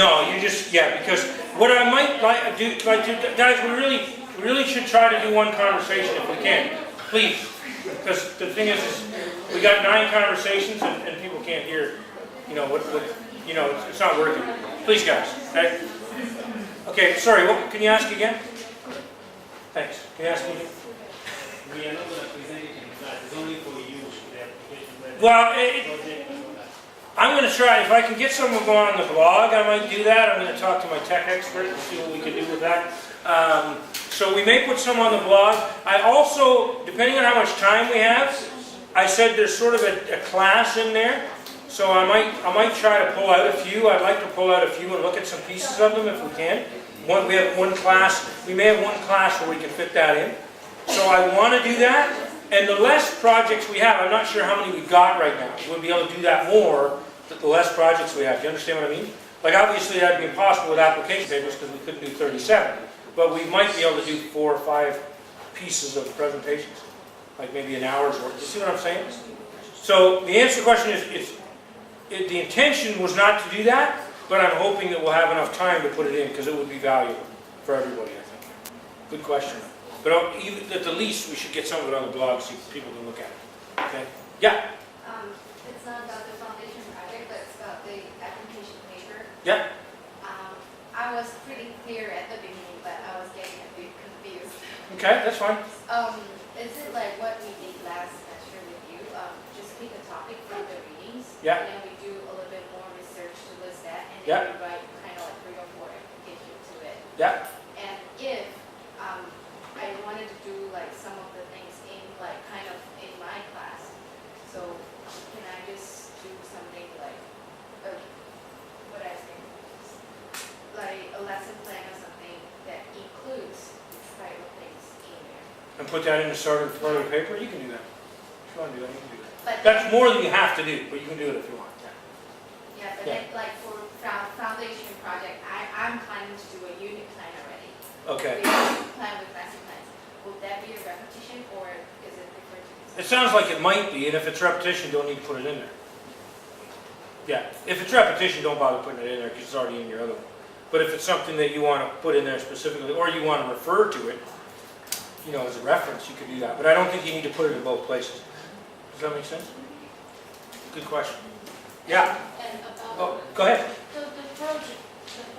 No, you just, yeah, because what I might like to, guys, we really should try to do one conversation if we can, please. Because the thing is we got 9 conversations and people can't hear, you know, it's not working. Please, guys. Okay, okay, sorry, what, can you ask again? Thanks. Can you ask me again? We are not going to present it in class. It's only for you. Well, I'm going to try, if I can get someone going on the blog, I might do that. I'm going to talk to my tech expert and see what we can do with that. So we may put some on the blog. I also, depending on how much time we have, I said there's sort of a class in there. So I might try to pull out a few. I'd like to pull out a few and look at some pieces of them if we can. We have one class, we may have one class where we can fit that in. So I want to do that. And the less projects we have, I'm not sure how many we've got right now. We'll be able to do that more, the less projects we have. Do you understand what I mean? Like obviously that'd be impossible with application papers because we couldn't do 37. But we might be able to do 4 or 5 pieces of presentations. Like maybe an hour's worth. You see what I'm saying? So the answer to the question is the intention was not to do that, but I'm hoping that we'll have enough time to put it in because it would be valuable for everybody, I think. Good question. But even at the least, we should get some of it on the blog so people can look at it. Okay? Yeah? It's not about the foundation project, but it's about the application paper. Yeah? I was pretty clear at the beginning, but I was getting a bit confused. Okay, that's fine. Is it like what we did last semester with you? Just pick a topic from the readings, Yeah. and then we do a little bit more research to list that, and then Yeah. we write kind of like 3 or 4 applications to it. Yeah? And if I wanted to do like some of the things in like kind of in my class, so can I just do something like what I say, like a lesson plan or something that includes this type of things in there? And put that in the start of the paper? You can do that. If you want to do that, you can do that. But That's more than you have to do, but you can do it if you want. yeah, but then like for foundation project, I'm planning to do a unit plan already. Okay. Plan with lesson plans. Would that be a repetition or is it referred to? It sounds like it might be, and if it's repetition, don't need to put it in there. Yeah, if it's repetition, don't bother putting it in there because it's already in your other one. But if it's something that you want to put in there specifically, or you want to refer to it, you know, as a reference, you could do that. But I don't think you need to put it in both places. Does that make sense? Good question. Yeah. And about Oh, go ahead. the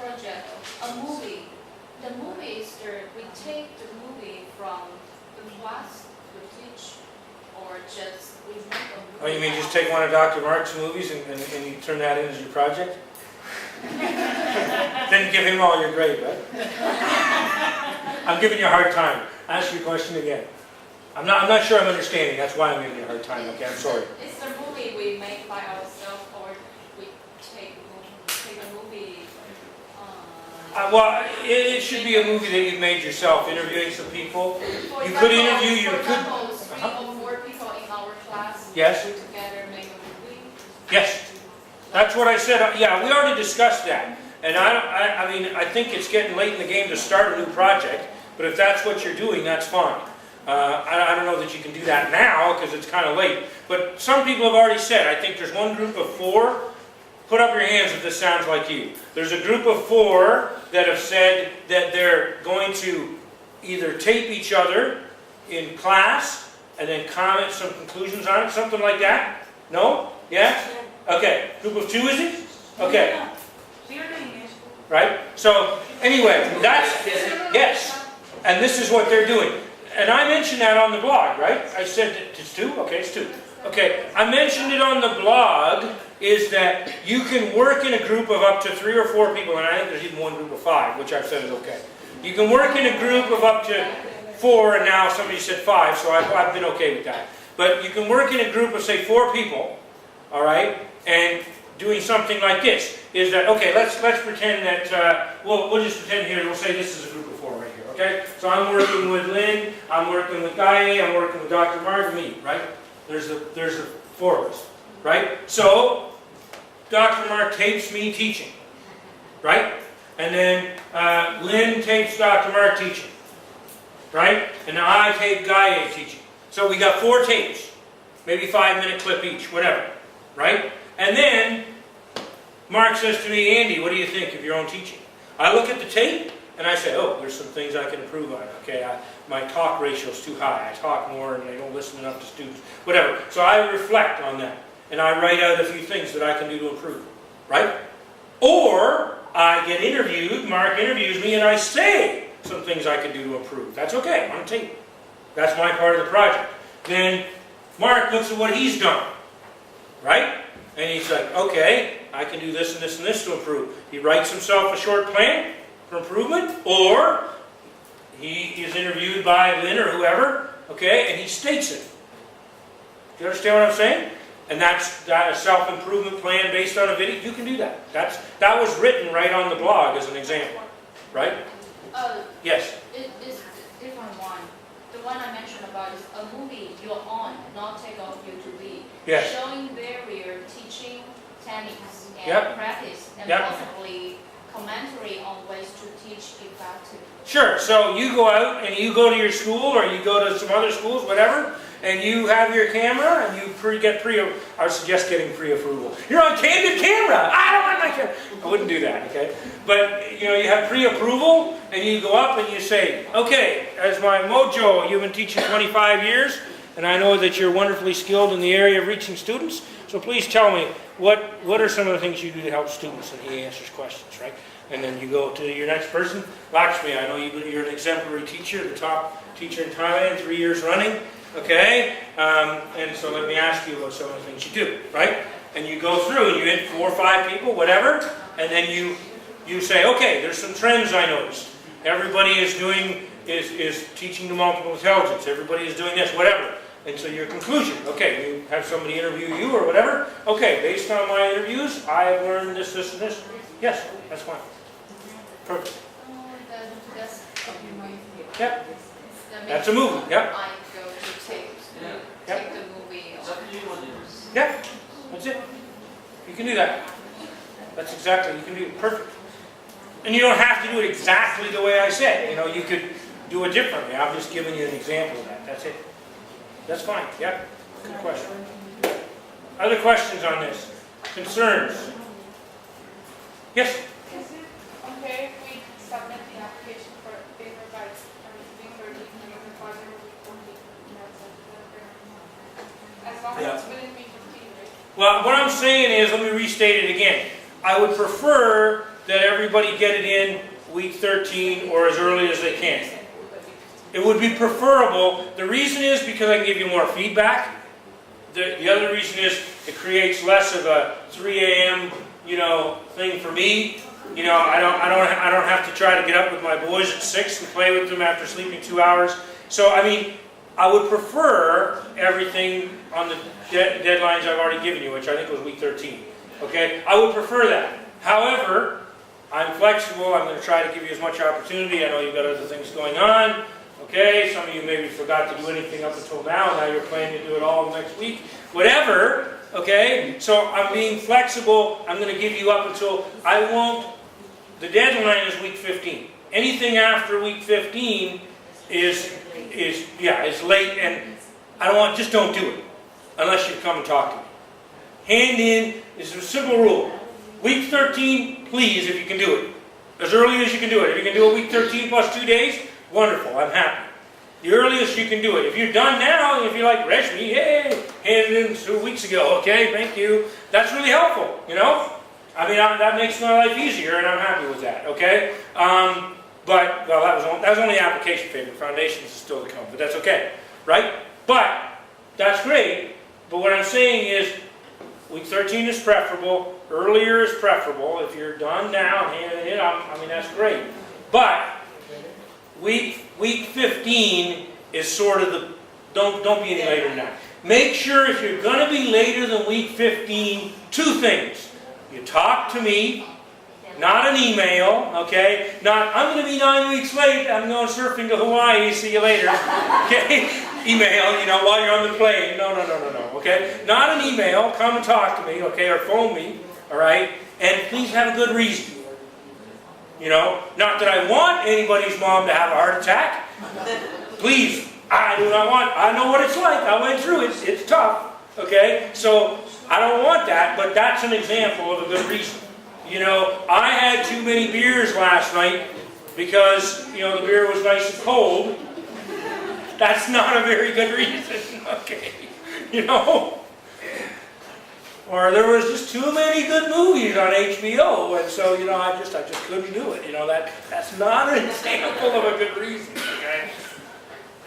project, a movie. The movie is we take the movie from the class we teach, or just we make a movie. Oh, you mean just take one of Dr. Mark's movies and you turn that in as your project? Then give him all your grade, right? I'm giving you a hard time. Ask your question again. I'm not sure I'm understanding. That's why I'm giving you a hard time. Okay, I'm sorry. It's the movie we make by ourselves, or we take a movie. Well, it should be a movie that you've made yourself, interviewing some people. You could interview, you could... For example, 3 or 4 people in our class. Yes. We together make a movie. Yes. That's what I said. Yeah, we already discussed that. And I mean, I think it's getting late in the game to start a new project. But if that's what you're doing, that's fine. I don't know that you can do that now because it's kind of late. But some people have already said, I think there's one group of 4. Put up your hands if this sounds like you. There's a group of 4 that have said that they're going to either tape each other in class and then comment some conclusions on it, something like that. No? Yeah? Okay. Group of 2 is it? Okay. Right? So, anyway, that's, yes. And this is what they're doing. And I mentioned that on the blog, right? I said it's 2? Okay, it's 2. Okay, I mentioned it on the blog, is that you can work in a group of up to 3 or 4 people, and I think there's even one group of 5, which I've said is okay. You can work in a group of up to 4, and now somebody said 5, so I've been okay with that. But you can work in a group of, say, 4 people, all right, and doing something like this, is that, okay, let's pretend that, we'll just pretend here, we'll say this is a group of 4 right here, okay? So I'm working with Lynn, I'm working with Guy, I'm working with Dr. Mark, me, right? There's the 4 of us, right? So, Dr. Mark tapes me teaching, right? And then Lynn tapes Dr. Mark teaching, right? And now I tape Guy teaching. So we got 4 tapes, maybe 5-minute clip each, whatever, right? And then Mark says to me, Andy, what do you think of your own teaching? I look at the tape and I say, oh, there's some things I can improve on. Okay, my talk ratio is too high. I talk more and I don't listen enough to students. Whatever. So I reflect on that and I write out a few things that I can do to improve. Right? Or I get interviewed, Mark interviews me, and I say some things I can do to improve. That's okay, on tape. That's my part of the project. Then Mark looks at what he's done. Right? And he's like, okay, I can do this and this and this to improve. He writes himself a short plan for improvement, or he is interviewed by Lynn or whoever, okay, and he states it. Do you understand what I'm saying? And that's a self-improvement plan based on a video. You can do that. That was written right on the blog as an example. Right? Yes? It's a different one. The one I mentioned about is a movie you're on, not take off YouTube. Yes. Showing barrier, teaching techniques and Yep. practice, and Yep. possibly commentary on ways to teach effectively. Sure. So you go out and you go to your school or you go to some other schools, whatever, and you have your camera and you I would suggest getting pre-approval. You're on candid camera. I don't want my camera. I wouldn't do that, okay? But, you have pre-approval and you go up and you say, okay, as my mojo, you've been teaching 25 years and I know that you're wonderfully skilled in the area of reaching students. So please tell me, what are some of the things you do to help students? And he answers questions, right? And then you go to your next person. Lakshmi, I know you're an exemplary teacher, the top teacher in Thailand, 3 years running. Okay? And so let me ask you about some of the things you do, right? And you go through and you hit 4 or 5 people, whatever, and then you say, okay, there's some trends I noticed. Everybody is teaching to multiple intelligence. Everybody is doing this, whatever. And so your conclusion, okay, you have somebody interview you or whatever. Okay, based on my interviews, I have learned this, this, and this. Yes, that's fine. Perfect. That's Yep. That's a movie. Yep. I go to take Yep. the movie. Yep. That's it. You can do that. That's exactly, you can do it perfect. And you don't have to do it exactly the way I said. You could do it differently. I'm just giving you an example of that. That's it. That's fine. Yep. Good question. Other questions on this? Concerns? Yes? Is it okay if we submit the application for paper by November 15th and deposit will be 14th? As long as it's within week 15, right? Well, what I'm saying is, let me restate it again. I would prefer that everybody get it in week 13 or as early as they can. It would be preferable. The reason is because I can give you more feedback. The other reason is it creates less of a 3 a.m. thing for me. I don't have to try to get up with my boys at 6 and play with them after sleeping 2 hours. So I would prefer everything on the deadlines I've already given you, which I think was week 13. Okay, I would prefer that. However, I'm flexible. I'm going to try to give you as much opportunity. I know you've got other things going on. Okay, some of you maybe forgot to do anything up until now. Now you're planning to do it all next week. Whatever, okay? So I'm being flexible. I'm going to give you up until the deadline is week 15. Anything after week 15 is late, and just don't do it unless you come and talk to me. Hand in is a simple rule. Week 13, please, if you can do it. As early as you can do it. If you can do it week 13 plus 2 days, wonderful, I'm happy. The earliest you can do it. If you're done now, if you're like Reshmi, hey, handed in 2 weeks ago, okay, thank you. That's really helpful, that makes my life easier, and I'm happy with that, okay? That was only application paper. Foundations is still to come, but that's okay, right? But that's great. But what I'm saying is, week 13 is preferable. Earlier is preferable. If you're done now, hand it in. That's great. But week 15 is sort of don't be any later than that. Make sure if you're going to be later than week 15, 2 things. You talk to me, not an email, okay? Not, I'm going to be 9 weeks late, I'm going surfing to Hawaii, see you later. Okay? Email, while you're on the plane. No, okay? Not an email, come and talk to me, okay? Or phone me, all right? And please have a good reason. Not that I want anybody's mom to have a heart attack. Please, I do not want, I know what it's like. I went through it. It's tough. Okay? So, I don't want that, but that's an example of a good reason. You know, I had too many beers last night because, you know, the beer was nice and cold. That's not a very good reason, okay? You know? Or there was just too many good movies on HBO, and so, you know, I just couldn't do it. You know, that's not an example of a good reason, okay?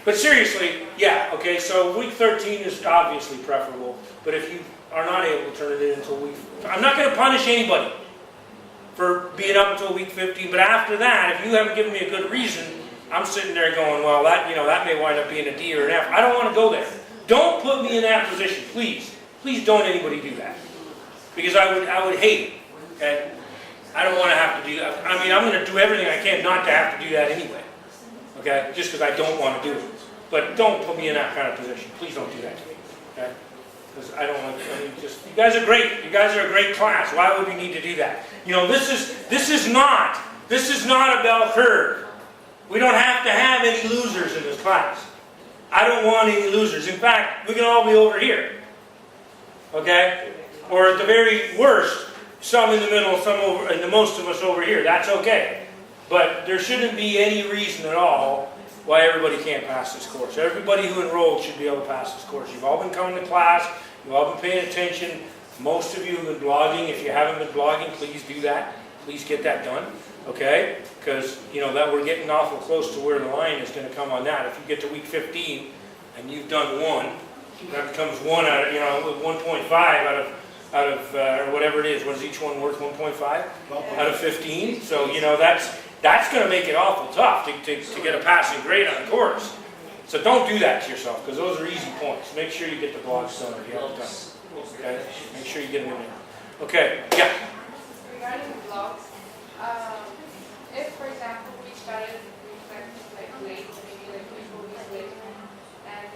But seriously, yeah, okay, so week 13 is obviously preferable, but if you are not able to turn it in until week... I'm not going to punish anybody for being up until week 15, but after that, if you haven't given me a good reason, I'm sitting there going, well, that, you know, that may wind up being a D or an F. I don't want to go there. Don't put me in that position, please. Please don't anybody do that. Because I would hate it, okay? I don't want to have to do that. I mean, I'm going to do everything I can not to have to do that anyway. Okay? Just because I don't want to do it. But don't put me in that kind of position. Please don't do that to me. Okay? Because I don't want to, I mean, just, you guys are great. You guys are a great class. Why would we need to do that? You know, this is not a bell curve. We don't have to have any losers in this class. I don't want any losers. In fact, we can all be over here. Okay? Or at the very worst, some in the middle, some over, and the most of us over here. That's okay. But there shouldn't be any reason at all why everybody can't pass this course. Everybody who enrolled should be able to pass this course. You've all been coming to class. You've all been paying attention. Most of you have been blogging. If you haven't been blogging, please do that. Please get that done. Okay? Because, you know, that we're getting awful close to where the line is going to come on that. If you get to week 15 and you've done one, that becomes one out of, you know, 1.5 out of or whatever it is. What is each one worth? 1.5 out of 15. So, you know, that's going to make it awful tough to get a passing grade on a course. So don't do that to yourself, because those are easy points. Make sure you get the blogs done if you haven't done it. Okay? Make sure you get them in there. Okay, yeah. Regarding the blogs, if, for example, we started like late, maybe like 3-4 weeks late, and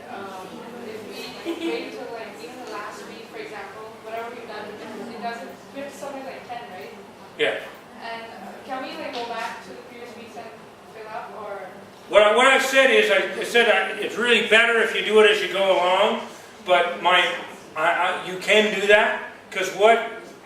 if we wait till like even the last week, for example, whatever we've done, it doesn't, we have something like 10, right? Yeah. And can we like go back to the previous weeks and fill up, or? What I've said is, I said it's really better if you do it as you go along, but you can do that, because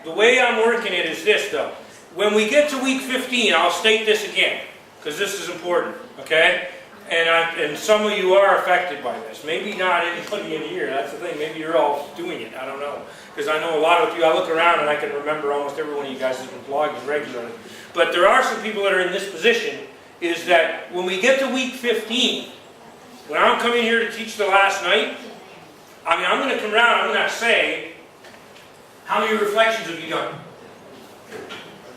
the way I'm working it is this though. When we get to week 15, I'll state this again, because this is important, okay? And some of you are affected by this. Maybe not anybody in here, that's the thing. Maybe you're all doing it, I don't know. Because I know a lot of you, I look around and I can remember almost every one of you guys has been blogging regularly. But there are some people that are in this position, is that when we get to week 15, when I'm coming here to teach the last night, I mean, I'm going to come around, I'm going to say, how many reflections have you done?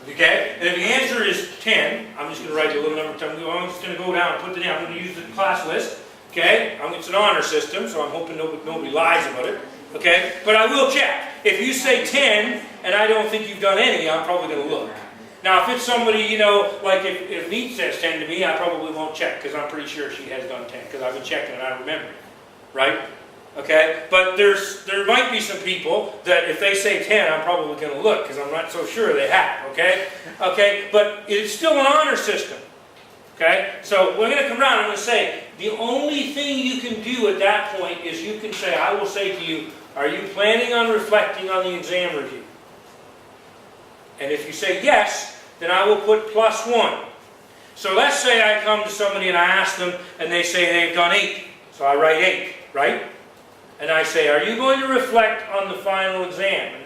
Okay? And if the answer is 10, I'm just going to write you a little number. I'm just going to go down and put it in. I'm going to use the class list. Okay? It's an honor system, so I'm hoping nobody lies about it. Okay? But I will check. If you say 10, and I don't think you've done any, I'm probably going to look. Now, if it's somebody, you know, like if Neat says 10 to me, I probably won't check, because I'm pretty sure she has done 10, because I've been checking and I remember it. Right? Okay? But there might be some people that if they say 10, I'm probably going to look, because I'm not so sure they have. Okay? Okay? But it's still an honor system. Okay? So we're going to come around, I'm going to say, the only thing you can do at that point is you can say, I will say to you, are you planning on reflecting on the exam review? And if you say yes, then I will put +1. So let's say I come to somebody and I ask them, and they say they've done 8. So I write 8, right? And I say, are you going to reflect on the final exam? And